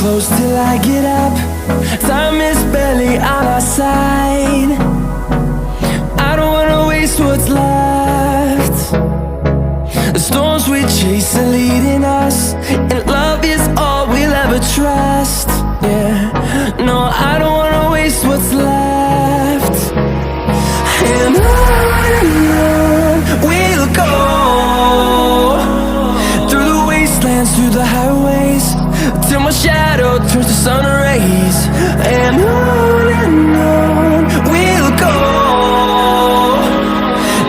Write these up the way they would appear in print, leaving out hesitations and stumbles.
close till I get up. Time is barely on our side. I don't wanna waste what's left. The storms we chase are leading us, and love is all we'll ever trust. Yeah, no, I don't wanna waste what's left. And on we'll go, through the wastelands, through the highways, till my shadow turns to sun rays. And on we'll go,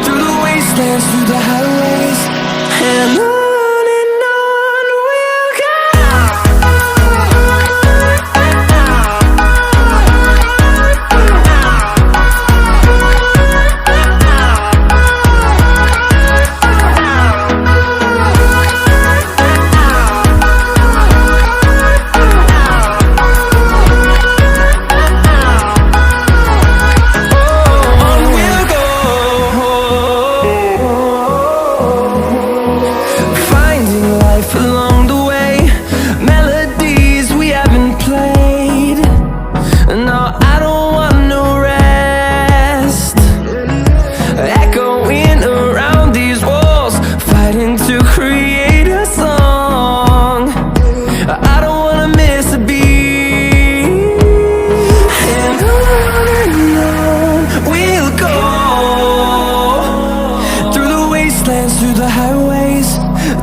through the wastelands, through the highways, and on we'll go. Along the way, melodies we haven't played. No, I don't want no rest. Echoing around these walls, fighting to create a song. I don't wanna miss a beat. And on we'll go, through the wastelands, through the highways,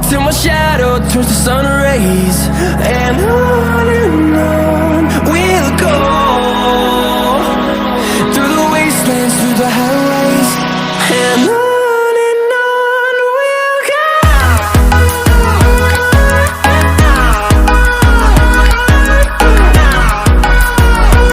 till my shadow turns to sun rays. And on